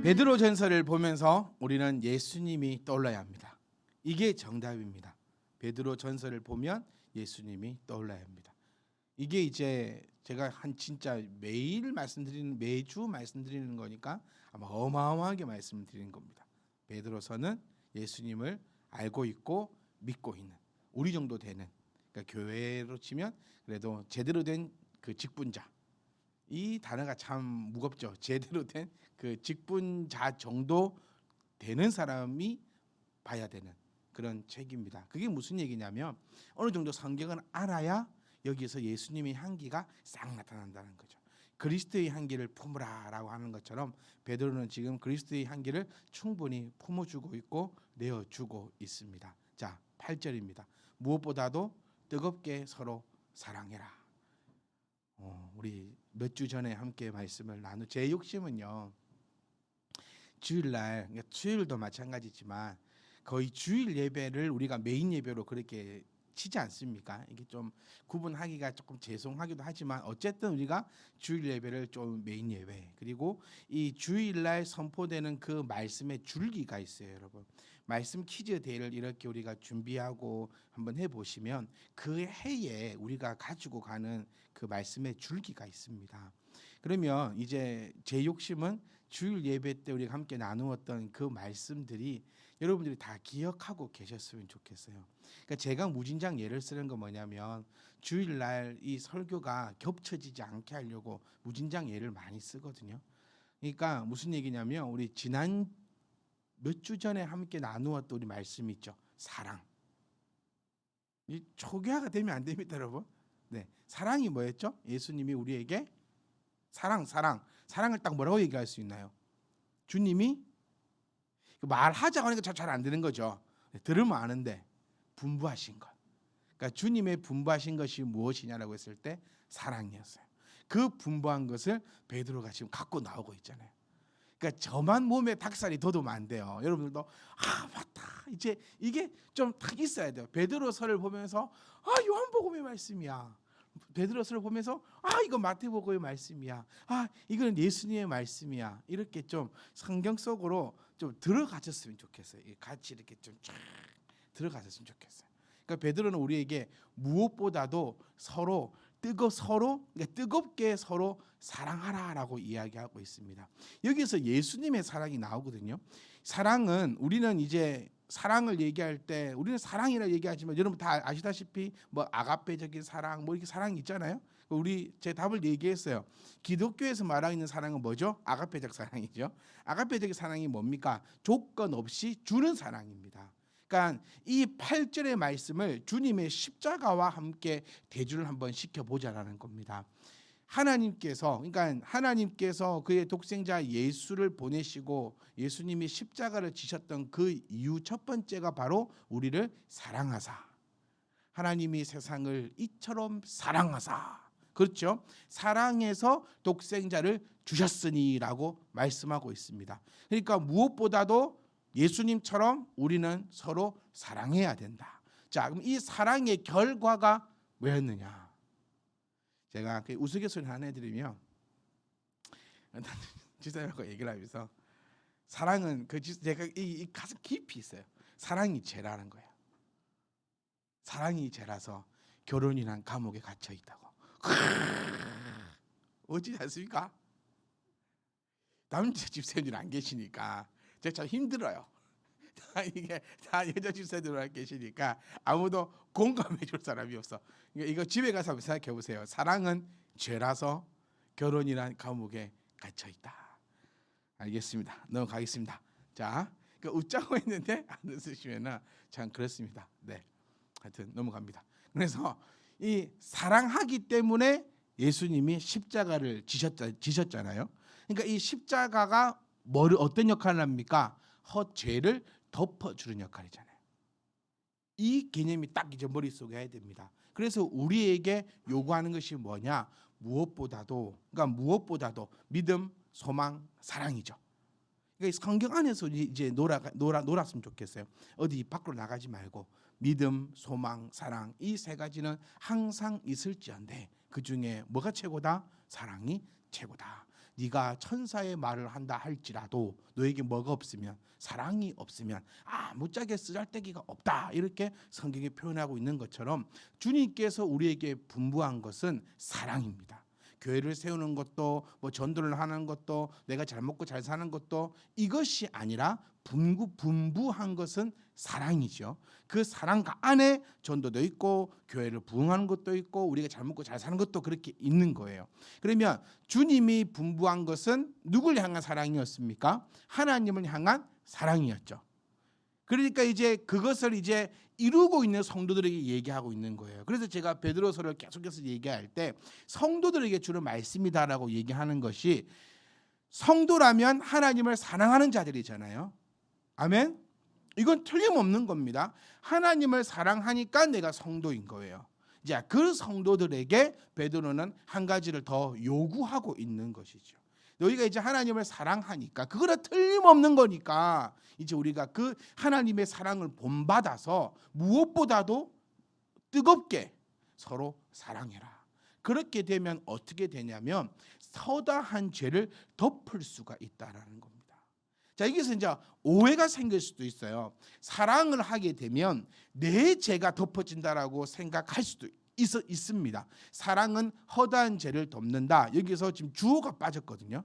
베드로 전서를 보면서 우리는 예수님이 떠올라야 합니다. 이게 정답입니다. 베드로 전서를 보면 예수님이 떠올라야 합니다. 이게 이제 제가 진짜 매주 말씀드리는 거니까 아마 어마어마하게 말씀드리는 겁니다. 베드로서는 예수님을 알고 있고 믿고 있는 우리 정도 되는, 그러니까 교회로 치면 그래도 제대로 된 그 직분자, 이 단어가 참 무겁죠. 제대로 된 그 직분자 정도 되는 사람이 봐야 되는 그런 책입니다. 그게 무슨 얘기냐면 어느 정도 성경을 알아야 여기서 예수님의 향기가 싹 나타난다는 거죠. 그리스도의 향기를 품으라라고 하는 것처럼 베드로는 지금 그리스도의 향기를 충분히 품어주고 있고 내어주고 있습니다. 자, 8절입니다. 무엇보다도 뜨겁게 서로 사랑해라. 우리 몇 주 전에 함께 말씀을 제 욕심은요, 주일날, 그러니까 주일도 마찬가지지만 거의 주일 예배를 우리가 메인 예배로 그렇게 치지 않습니까? 이게 좀 구분하기가 조금 죄송하기도 하지만 어쨌든 우리가 주일 예배를 좀 메인 예배, 그리고 이 주일날 선포되는 그 말씀의 줄기가 있어요, 여러분. 말씀 퀴즈 대회를 이렇게 우리가 준비하고 한번 해보시면 그 해에 우리가 가지고 가는 그 말씀의 줄기가 있습니다. 그러면 이제 제 욕심은 주일 예배 때 우리가 함께 나누었던 그 말씀들이 여러분들이 다 기억하고 계셨으면 좋겠어요. 그러니까 제가 무진장 예를 쓰는 건 뭐냐면 주일날 이 설교가 겹쳐지지 않게 하려고 무진장 예를 많이 쓰거든요. 그러니까 무슨 얘기냐면 우리 지난 몇 주 전에 함께 나누었던 우리 말씀 있죠. 사랑. 이 초기화가 되면 안 됩니다, 여러분. 네, 사랑이 뭐였죠? 예수님이 우리에게 사랑을 딱 뭐라고 얘기할 수 있나요? 주님이 말하자고 하니까 잘 안 되는 거죠. 들으면 아는데 분부하신 것. 그러니까 주님의 분부하신 것이 무엇이냐라고 했을 때 사랑이었어요. 그 분부한 것을 베드로가 지금 갖고 나오고 있잖아요. 그러니까 저만 몸에 닭살이 돋으면 안 돼요. 여러분들도 맞다. 이제 이게 좀 딱 있어야 돼요. 베드로서를 보면서 요한복음의 말씀이야. 베드로서를 보면서 이거 마태복음의 말씀이야. 이거는 예수님의 말씀이야. 이렇게 좀 성경 속으로 좀 들어가셨으면 좋겠어요. 같이 이렇게 좀 쫙 들어가셨으면 좋겠어요. 그러니까 베드로는 우리에게 무엇보다도 서로 뜨겁게 서로 사랑하라라고 이야기하고 있습니다. 여기서 예수님의 사랑이 나오거든요. 사랑은 우리는 이제 사랑을 얘기할 때 우리는 사랑이라 얘기하지만 여러분 다 아시다시피 뭐 아가페적인 사랑 뭐 이렇게 사랑이 있잖아요. 제 답을 얘기했어요. 기독교에서 말하고 있는 사랑은 뭐죠? 아가페적 사랑이죠. 아가페적인 사랑이 뭡니까? 조건 없이 주는 사랑입니다. 그러니까 이 8절의 말씀을 주님의 십자가와 함께 대조를 한번 시켜보자라는 겁니다. 하나님께서 그의 독생자 예수를 보내시고 예수님이 십자가를 지셨던 그 이유 첫 번째가 바로 우리를 사랑하사, 하나님이 세상을 이처럼 사랑하사, 그렇죠? 사랑해서 독생자를 주셨으니라고 말씀하고 있습니다. 그러니까 무엇보다도 예수님처럼 우리는 서로 사랑해야 된다. 자, 그럼 이 사랑의 결과가 뭐였느냐? 제가 그 우스갯소리 하나 해드리면 지사님하고 얘기를 하면서 사랑은 제가 이 가슴 깊이 있어요. 사랑이 죄라는 거예요. 사랑이 죄라서 결혼이란 감옥에 갇혀 있다고. 어찌지 않습니까? 남자 집사님들 안 계시니까 제가 참 힘들어요. 이게 다 여자 집사님들 계시니까 아무도 공감해 줄 사람이 없어. 이거 집에 가서 한번 생각해 보세요. 사랑은 죄라서 결혼이란 감옥에 갇혀 있다. 알겠습니다. 넘어가겠습니다. 자, 웃자고 했는데 안 웃으시면은 참 그렇습니다. 네, 하여튼 넘어갑니다. 그래서 이 사랑하기 때문에 예수님이 십자가를 지셨잖아요. 그러니까 이 십자가가 어떤 역할을 합니까? 죄를 덮어주는 역할이잖아요. 이 개념이 딱 이제 머릿속에 해야 됩니다. 그래서 우리에게 요구하는 것이 뭐냐? 무엇보다도 믿음, 소망, 사랑이죠. 그러니까 성경 안에서 이제 놀았으면 좋겠어요. 어디 밖으로 나가지 말고 믿음, 소망, 사랑, 이 세 가지는 항상 있을지언데 그 중에 뭐가 최고다? 사랑이 최고다. 네가 천사의 말을 한다 할지라도 너에게 뭐가 없으면, 사랑이 없으면 아무짝에 쓰잘데기가 없다, 이렇게 성경이 표현하고 있는 것처럼 주님께서 우리에게 분부한 것은 사랑입니다. 교회를 세우는 것도 뭐 전도를 하는 것도 내가 잘 먹고 잘 사는 것도 이것이 아니라 분부한 것은 사랑이죠. 그 사랑 안에 전도도 있고 교회를 부흥하는 것도 있고 우리가 잘 먹고 잘 사는 것도 그렇게 있는 거예요. 그러면 주님이 분부한 것은 누굴 향한 사랑이었습니까? 하나님을 향한 사랑이었죠. 그러니까 이제 그것을 이제 이루고 있는 성도들에게 얘기하고 있는 거예요. 그래서 제가 베드로서를 계속해서 얘기할 때 성도들에게 주는 말씀이다라고 얘기하는 것이, 성도라면 하나님을 사랑하는 자들이잖아요. 아멘. 이건 틀림없는 겁니다. 하나님을 사랑하니까 내가 성도인 거예요. 자, 그 성도들에게 베드로는 한 가지를 더 요구하고 있는 것이죠. 너희가 이제 하나님을 사랑하니까, 그거는 틀림없는 거니까 이제 우리가 그 하나님의 사랑을 본받아서 무엇보다도 뜨겁게 서로 사랑해라. 그렇게 되면 어떻게 되냐면 서다한 죄를 덮을 수가 있다라는 겁니다. 자, 여기서 이제 오해가 생길 수도 있어요. 사랑을 하게 되면 내 죄가 덮어진다라고 생각할 수도 있습니다. 사랑은 허다한 죄를 덮는다. 여기서 지금 주어가 빠졌거든요.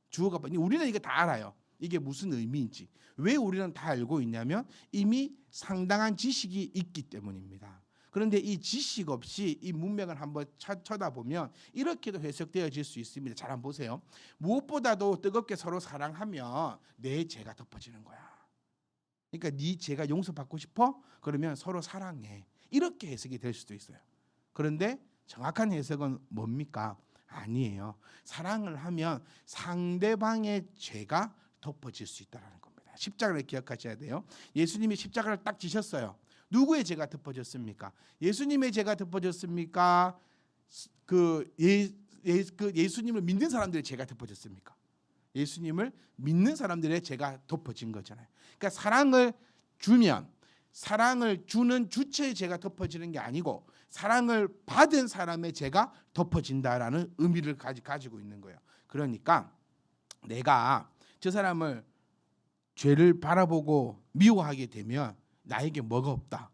주어가 우리는 이게 다 알아요. 이게 무슨 의미인지. 왜 우리는 다 알고 있냐면 이미 상당한 지식이 있기 때문입니다. 그런데 이 지식 없이 이 문맥을 한번 쳐다보면 이렇게도 해석되어질 수 있습니다. 잘 한번 보세요. 무엇보다도 뜨겁게 서로 사랑하면 내 죄가 덮어지는 거야. 그러니까 네 죄가 용서받고 싶어? 그러면 서로 사랑해. 이렇게 해석이 될 수도 있어요. 그런데 정확한 해석은 뭡니까? 아니에요. 사랑을 하면 상대방의 죄가 덮어질 수 있다는 겁니다. 십자가를 기억하셔야 돼요. 예수님이 십자가를 딱 지셨어요. 누구의 죄가 덮어졌습니까? 예수님의 죄가 덮어졌습니까? 예수님을 믿는 사람들의 죄가 덮어졌습니까? 예수님을 믿는 사람들의 죄가 덮어진 거잖아요. 그러니까 사랑을 주면 사랑을 주는 주체의 죄가 덮어지는 게 아니고 사랑을 받은 사람의 죄가 덮어진다라는 의미를 가지고 있는 거예요. 그러니까 내가 저 사람을 죄를 바라보고 미워하게 되면 나에게 뭐가 없다.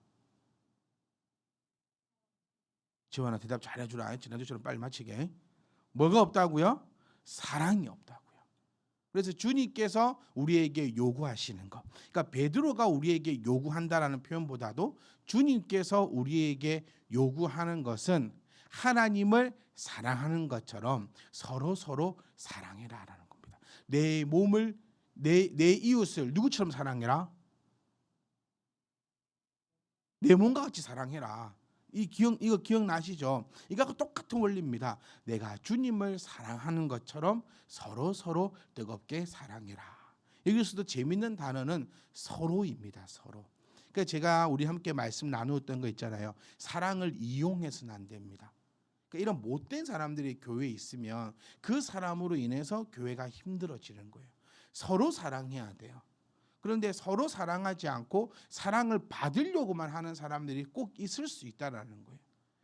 지원아 대답 잘해주라. 지난주처럼 빨리 마치게. 뭐가 없다고요? 사랑이 없다고요. 그래서 주님께서 우리에게 요구하시는 것, 그러니까 베드로가 우리에게 요구한다라는 표현보다도 주님께서 우리에게 요구하는 것은 하나님을 사랑하는 것처럼 서로 사랑해라라는 겁니다. 내 몸을 내 이웃을 누구처럼 사랑해라? 내 몸과 같이 사랑해라. 이거 기억나시죠? 이거 똑같은 원리입니다. 내가 주님을 사랑하는 것처럼 서로 뜨겁게 사랑해라. 여기서도 재밌는 단어는 서로입니다. 서로. 그러니까 제가 우리 함께 말씀 나누었던 거 있잖아요. 사랑을 이용해서는 안 됩니다. 그러니까 이런 못된 사람들이 교회에 있으면 그 사람으로 인해서 교회가 힘들어지는 거예요. 서로 사랑해야 돼요. 그런데 서로 사랑하지 않고 사랑을 받으려고만 하는 사람들이 꼭 있을 수 있다라는 거예요.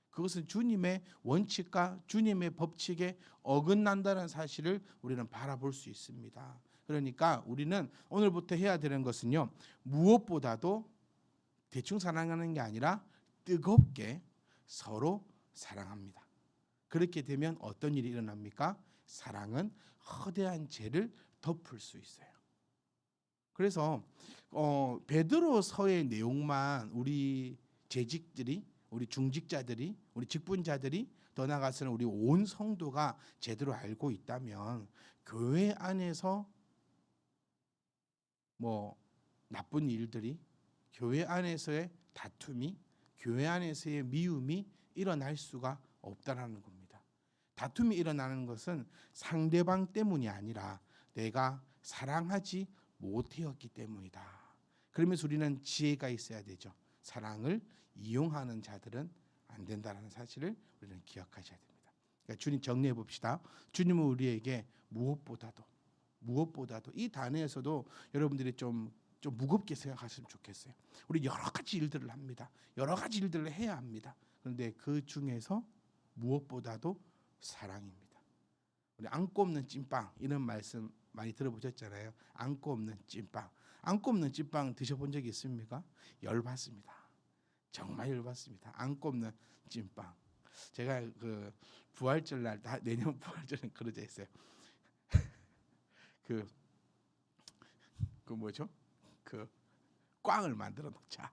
그것은 주님의 원칙과 주님의 법칙에 어긋난다는 사실을 우리는 바라볼 수 있습니다. 그러니까 우리는 오늘부터 해야 되는 것은요, 무엇보다도 대충 사랑하는 게 아니라 뜨겁게 서로 사랑합니다. 그렇게 되면 어떤 일이 일어납니까? 사랑은 허대한 죄를 덮을 수 있어요. 그래서 베드로서의 내용만 우리 재직들이, 우리 중직자들이, 우리 직분자들이, 더 나아가서는 우리 온 성도가 제대로 알고 있다면 교회 안에서 뭐 나쁜 일들이, 교회 안에서의 다툼이, 교회 안에서의 미움이 일어날 수가 없다라는 겁니다. 다툼이 일어나는 것은 상대방 때문이 아니라 내가 사랑하지 못되었기 때문이다. 그러면서 우리는 지혜가 있어야 되죠. 사랑을 이용하는 자들은 안 된다는 사실을 우리는 기억하셔야 됩니다. 그러니까 주님 정리해 봅시다. 주님은 우리에게 무엇보다도 이 단어에서도 여러분들이 좀 무겁게 생각하시면 좋겠어요. 우리 여러 가지 일들을 합니다. 여러 가지 일들을 해야 합니다. 그런데 그 중에서 무엇보다도 사랑입니다. 우리 안고 없는 찐빵 이런 말씀 많이 들어보셨잖아요. 안고 없는 찐빵. 안고 없는 찐빵 드셔본 적이 있습니까? 열받습니다. 정말 열받습니다. 안고 없는 찐빵. 제가 그 부활절 날 내년 부활절은 그러자 했어요. 그 뭐죠? 그 꽝을 만들어 놓자.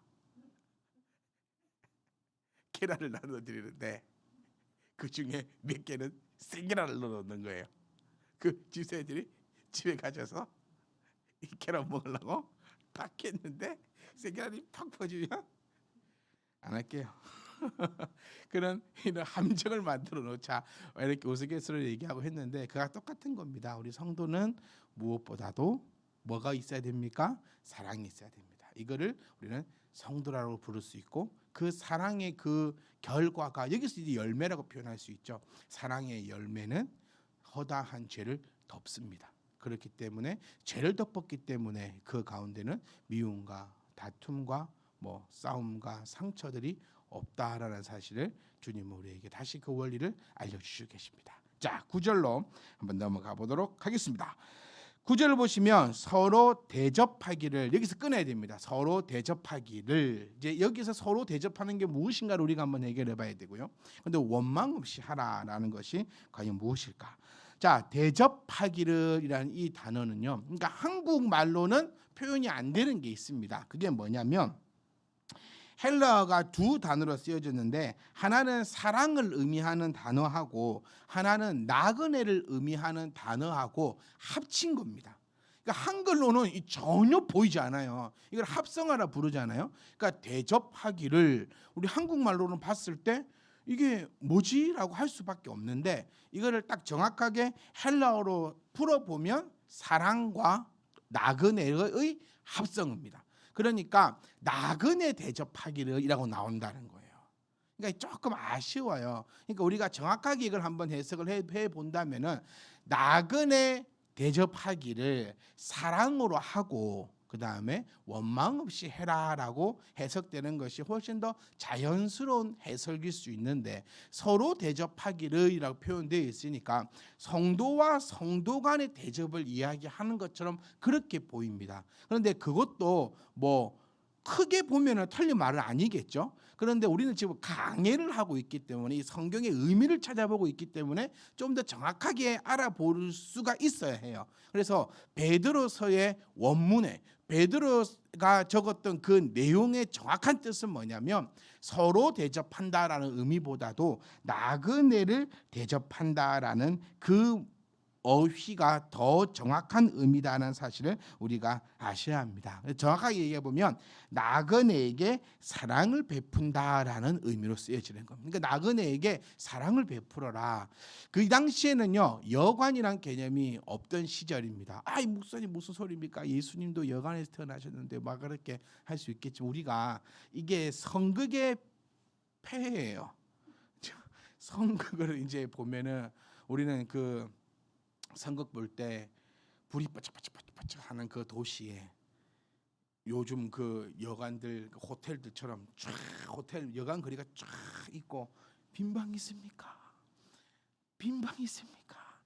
계란을 나눠 드리는데 그 중에 몇 개는 생계란을 넣어 놓는 거예요. 그 집사님들이 집에 가셔서 이 계란 먹으려고 딱 했는데 생계란이 팍 퍼지면 안 할게요. 그런 이런 함정을 만들어 놓자 이렇게 우스갯소리를 얘기하고 했는데 그가 똑같은 겁니다. 우리 성도는 무엇보다도 뭐가 있어야 됩니까? 사랑이 있어야 됩니다. 이거를 우리는 성도라고 부를 수 있고 그 사랑의 그 결과가 여기서 이제 열매라고 표현할 수 있죠. 사랑의 열매는 허다한 죄를 덮습니다. 그렇기 때문에 죄를 덮었기 때문에 그 가운데는 미움과 다툼과 뭐 싸움과 상처들이 없다라는 사실을 주님은 우리에게 다시 그 원리를 알려주시고 계십니다. 자, 9절로 한번 넘어가 보도록 하겠습니다. 9절을 보시면 서로 대접하기를 여기서 끊어야 됩니다. 서로 대접하기를 이제 여기서 서로 대접하는 게 무엇인가를 우리가 한번 해결해 봐야 되고요. 그런데 원망 없이 하라라는 것이 과연 무엇일까? 자, 대접하기를이라는 이 단어는요. 그러니까 한국말로는 표현이 안 되는 게 있습니다. 그게 뭐냐면 헬라어가 두 단어로 쓰여졌는데 하나는 사랑을 의미하는 단어하고 하나는 나그네를 의미하는 단어하고 합친 겁니다. 그러니까 한글로는 전혀 보이지 않아요. 이걸 합성하라 부르잖아요. 그러니까 대접하기를 우리 한국말로는 봤을 때 이게 뭐지라고 할 수밖에 없는데 이거를 딱 정확하게 헬라어로 풀어보면 사랑과 나그네의 합성입니다. 그러니까 나그네 대접하기를이라고 나온다는 거예요. 그러니까 조금 아쉬워요. 그러니까 우리가 정확하게 이걸 한번 해석을 해 본다면은 나그네 대접하기를 사랑으로 하고 그 다음에 원망 없이 해라라고 해석되는 것이 훨씬 더 자연스러운 해석일 수 있는데 서로 대접하기를이라고 표현되어 있으니까 성도와 성도 간의 대접을 이야기하는 것처럼 그렇게 보입니다. 그런데 그것도 뭐 크게 보면은 틀린 말은 아니겠죠. 그런데 우리는 지금 강해를 하고 있기 때문에 이 성경의 의미를 찾아보고 있기 때문에 좀 더 정확하게 알아볼 수가 있어야 해요. 그래서 베드로서의 원문에 베드로가 적었던 그 내용의 정확한 뜻은 뭐냐면 서로 대접한다라는 의미보다도 나그네를 대접한다라는 그 어휘가 더 정확한 의미다는 사실을 우리가 아셔야 합니다. 정확하게 얘기해 보면 나그네에게 사랑을 베푼다라는 의미로 쓰여지는 겁니다. 그러니까 나그네에게 사랑을 베풀어라. 그 당시에는요 여관이란 개념이 없던 시절입니다. 이 목사님 무슨 소리입니까? 예수님도 여관에서 태어나셨는데 막 그렇게 할 수 있겠지. 우리가 이게 성극의 폐해예요. 성극을 이제 보면은 우리는 그 성극 볼 때 불이 반짝반짝 하는 그 도시에 요즘 그 여관들 호텔들처럼 쫙 호텔 여관 거리가 쫙 있고 빈방 있습니까? 빈방 있습니까?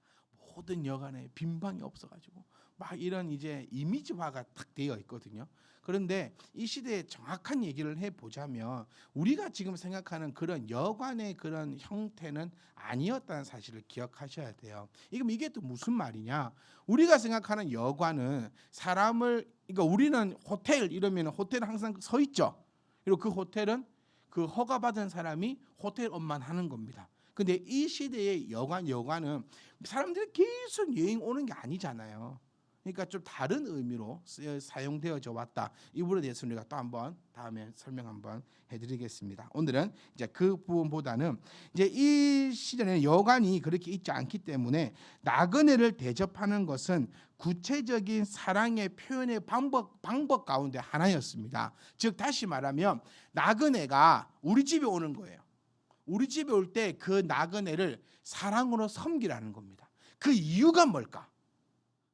모든 여관에 빈방이 없어가지고 막 이런 이제 이미지화가 딱 되어 있거든요. 그런데 이 시대에 정확한 얘기를 해보자면 우리가 지금 생각하는 그런 여관의 그런 형태는 아니었다는 사실을 기억하셔야 돼요. 이게 또 무슨 말이냐? 우리가 생각하는 여관은 사람을 그러니까 우리는 호텔 이러면 호텔은 항상 서 있죠. 그리고 그 호텔은 그 허가받은 사람이 호텔업만 하는 겁니다. 근데 이 시대의 여관은 사람들이 계속 여행 오는 게 아니잖아요. 그러니까 좀 다른 의미로 사용되어져 왔다. 이 부분에 대해서 우리가 또 한번 다음에 설명 한번 해드리겠습니다. 오늘은 이제 그 부분보다는 이제 이 시대에는 여관이 그렇게 있지 않기 때문에 나그네를 대접하는 것은 구체적인 사랑의 표현의 방법 가운데 하나였습니다. 즉 다시 말하면 나그네가 우리 집에 오는 거예요. 우리 집에 올 때 그 나그네를 사랑으로 섬기라는 겁니다. 그 이유가 뭘까?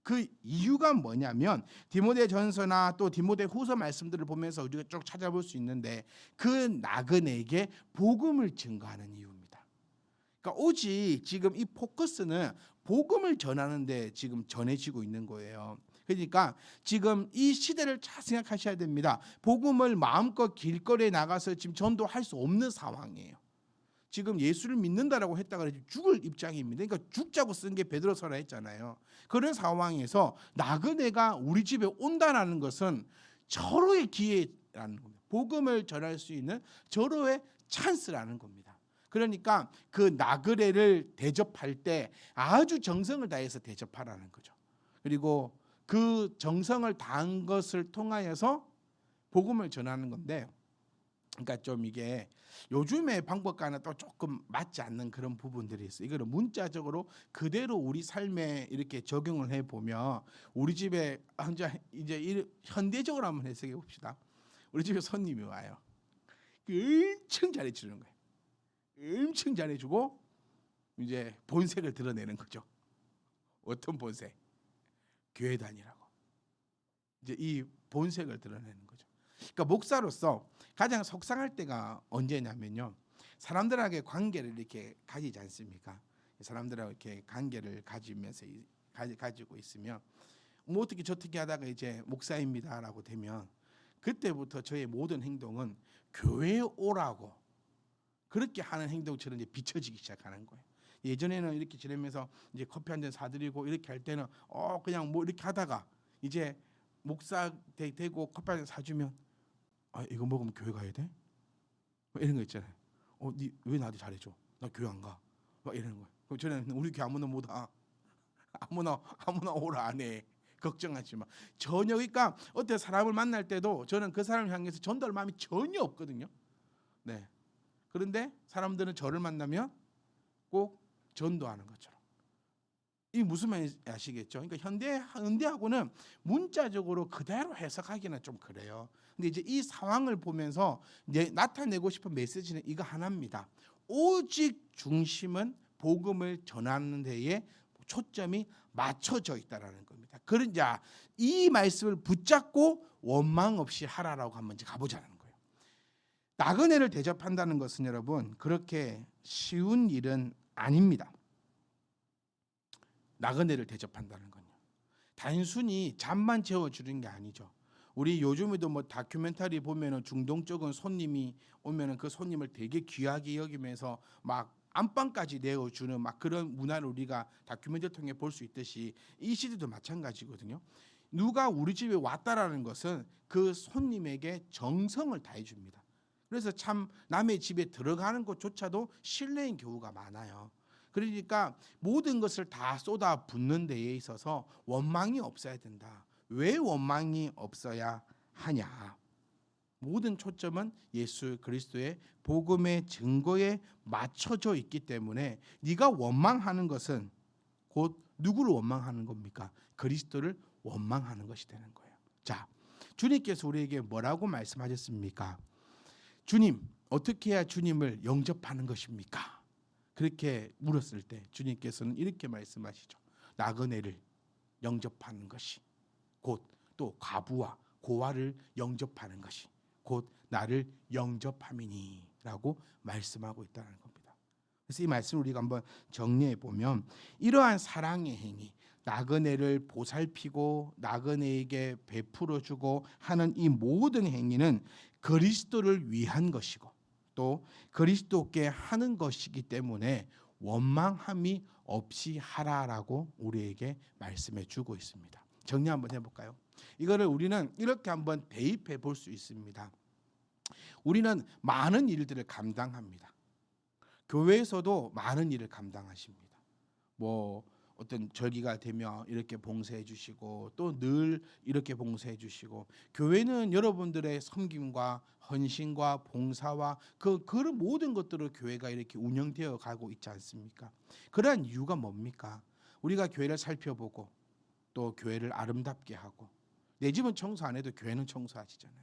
그 이유가 뭐냐면 디모데전서나 또 디모데후서 말씀들을 보면서 우리가 쭉 찾아볼 수 있는데 그 나그네에게 복음을 증거하는 이유입니다. 그러니까 오직 지금 이 포커스는 복음을 전하는데 지금 전해지고 있는 거예요. 그러니까 지금 이 시대를 잘 생각하셔야 됩니다. 복음을 마음껏 길거리에 나가서 지금 전도할 수 없는 상황이에요. 지금 예수를 믿는다라고 했다가 죽을 입장입니다. 그러니까 죽자고 쓴 게 베드로서라 했잖아요. 그런 상황에서 나그네가 우리 집에 온다라는 것은 절호의 기회라는 겁니다. 복음을 전할 수 있는 절호의 찬스라는 겁니다. 그러니까 그 나그네를 대접할 때 아주 정성을 다해서 대접하라는 거죠. 그리고 그 정성을 다한 것을 통하여서 복음을 전하는 건데, 그러니까 좀 이게 요즘의 방법과는 또 조금 맞지 않는 그런 부분들이 있어요. 이거를 문자적으로 그대로 우리 삶에 이렇게 적용을 해 보면, 우리 집에 이제 현대적으로 한번 해석해 봅시다. 우리 집에 손님이 와요. 엄청 잘해주는 거예요. 엄청 잘해주고 이제 본색을 드러내는 거죠. 어떤 본색? 교회 다니라고. 이제 이 본색을 드러내는 거죠. 그러니까 목사로서 가장 속상할 때가 언제냐면요, 사람들에게 관계를 이렇게 가지지 않습니까? 사람들하고 이렇게 관계를 가지면서 가지고 있으면 뭐 어떻게 저떻게 하다가 이제 목사입니다라고 되면 그때부터 저의 모든 행동은 교회에 오라고 그렇게 하는 행동처럼 이제 비춰지기 시작하는 거예요. 예전에는 이렇게 지내면서 이제 커피 한 잔 사드리고 이렇게 할 때는 그냥 뭐 이렇게 하다가 이제 목사 되고 커피 한 잔 사주면 이거 먹으면 교회 가야 돼? 막 이런 거 있잖아요. 니 왜 나한테 잘해줘? 나 교회 안 가. 막 이러는 거예요. 그럼 저는 우리 교회 아무나 못 와. 아무나 오라 안 해. 걱정하지 마. 전혀. 그러니까 어때 사람을 만날 때도 저는 그 사람을 향해서 전도할 마음이 전혀 없거든요. 네. 그런데 사람들은 저를 만나면 꼭 전도하는 것처럼. 이 무슨 말인지 아시겠죠? 그러니까 현대하고는 문자적으로 그대로 해석하기는 좀 그래요. 근데 이제 이 상황을 보면서 나타내고 싶은 메시지는 이거 하나입니다. 오직 중심은 복음을 전하는 데에 초점이 맞춰져 있다라는 겁니다. 그런 자 이 말씀을 붙잡고 원망 없이 하라라고 한번 이제 가보자는 거예요. 나그네를 대접한다는 것은 여러분 그렇게 쉬운 일은 아닙니다. 나그네를 대접한다는 건요. 단순히 잠만 채워주는 게 아니죠. 우리 요즘에도 뭐 다큐멘터리 보면은 중동 쪽은 손님이 오면은 그 손님을 되게 귀하게 여기면서 막 안방까지 내어주는 막 그런 문화를 우리가 다큐멘터리 통해 볼 수 있듯이 이 시대도 마찬가지거든요. 누가 우리 집에 왔다라는 것은 그 손님에게 정성을 다해 줍니다. 그래서 참 남의 집에 들어가는 것조차도 신뢰인 경우가 많아요. 그러니까 모든 것을 다 쏟아 붓는 데에 있어서 원망이 없어야 된다. 왜 원망이 없어야 하냐? 모든 초점은 예수 그리스도의 복음의 증거에 맞춰져 있기 때문에 네가 원망하는 것은 곧 누구를 원망하는 겁니까? 그리스도를 원망하는 것이 되는 거예요. 자, 주님께서 우리에게 뭐라고 말씀하셨습니까? 주님, 어떻게 해야 주님을 영접하는 것입니까? 그렇게 물었을 때 주님께서는 이렇게 말씀하시죠. 나그네를 영접하는 것이 곧 또 과부와 고아를 영접하는 것이 곧 나를 영접함이니라고 말씀하고 있다는 겁니다. 그래서 이 말씀을 우리가 한번 정리해 보면 이러한 사랑의 행위, 나그네를 보살피고 나그네에게 베풀어 주고 하는 이 모든 행위는 그리스도를 위한 것이고 또 그리스도께 하는 것이기 때문에 원망함이 없이 하라라고 우리에게 말씀해 주고 있습니다. 정리 한번 해볼까요? 이거를 우리는 이렇게 한번 대입해 볼 수 있습니다. 우리는 많은 일들을 감당합니다. 교회에서도 많은 일을 감당하십니다. 뭐 어떤 절기가 되면 이렇게 봉사해 주시고 또 늘 이렇게 봉사해 주시고 교회는 여러분들의 섬김과 헌신과 봉사와 그런 모든 것들을 교회가 이렇게 운영되어 가고 있지 않습니까? 그러한 이유가 뭡니까? 우리가 교회를 살펴보고 또 교회를 아름답게 하고 내 집은 청소 안 해도 교회는 청소하시잖아요.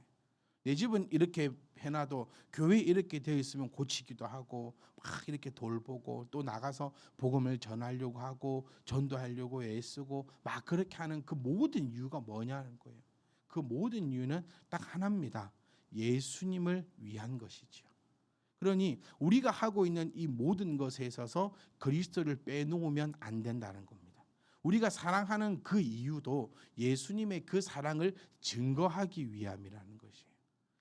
내 집은 이렇게 해놔도 교회 이렇게 되어 있으면 고치기도 하고 막 이렇게 돌보고 또 나가서 복음을 전하려고 하고 전도하려고 애쓰고 막 그렇게 하는 그 모든 이유가 뭐냐는 거예요. 그 모든 이유는 딱 하나입니다. 예수님을 위한 것이지요. 그러니 우리가 하고 있는 이 모든 것에 있어서 그리스도를 빼놓으면 안 된다는 겁니다. 우리가 사랑하는 그 이유도 예수님의 그 사랑을 증거하기 위함이라는 것이에요.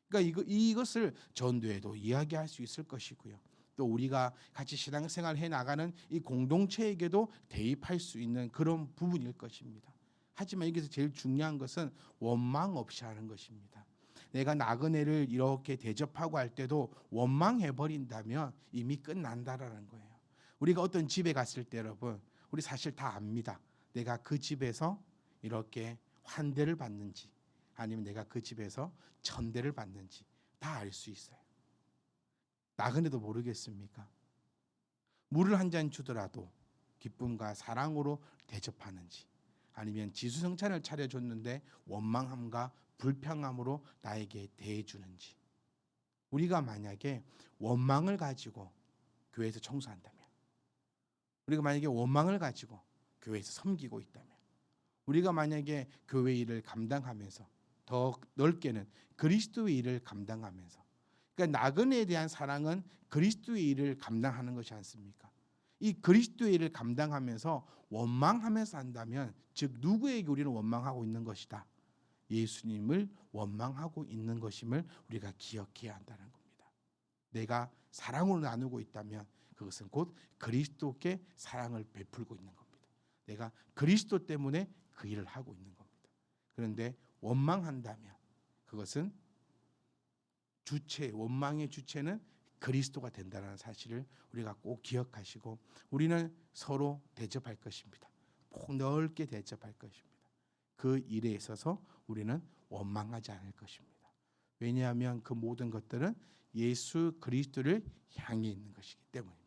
그러니까 이것을 전도에도 이야기할 수 있을 것이고요. 또 우리가 같이 신앙생활 해 나가는 이 공동체에게도 대입할 수 있는 그런 부분일 것입니다. 하지만 여기서 제일 중요한 것은 원망 없이 하는 것입니다. 내가 나그네를 이렇게 대접하고 할 때도 원망해 버린다면 이미 끝난다라는 거예요. 우리가 어떤 집에 갔을 때 여러분, 우리 사실 다 압니다. 내가 그 집에서 이렇게 환대를 받는지 아니면 내가 그 집에서 천대를 받는지 다 알 수 있어요. 나그네도 모르겠습니까? 물을 한 잔 주더라도 기쁨과 사랑으로 대접하는지 아니면 지수성찬을 차려줬는데 원망함과 불평함으로 나에게 대해주는지. 우리가 만약에 원망을 가지고 교회에서 청소한다면, 우리가 만약에 원망을 가지고 교회에서 섬기고 있다면, 우리가 만약에 교회 일을 감당하면서 더 넓게는 그리스도의 일을 감당하면서, 그러니까 나그네에 대한 사랑은 그리스도의 일을 감당하는 것이 않습니까? 이 그리스도의 일을 감당하면서 원망하면서 한다면, 즉 누구에게 우리는 원망하고 있는 것이다? 예수님을 원망하고 있는 것임을 우리가 기억해야 한다는 겁니다. 내가 사랑으로 나누고 있다면 그것은 곧 그리스도께 사랑을 베풀고 있는 겁니다. 내가 그리스도 때문에 그 일을 하고 있는 겁니다. 그런데 원망한다면 그것은 원망의 주체는 그리스도가 된다는 사실을 우리가 꼭 기억하시고, 우리는 서로 대접할 것입니다. 폭넓게 대접할 것입니다. 그 일에 있어서 우리는 원망하지 않을 것입니다. 왜냐하면 그 모든 것들은 예수 그리스도를 향해 있는 것이기 때문에.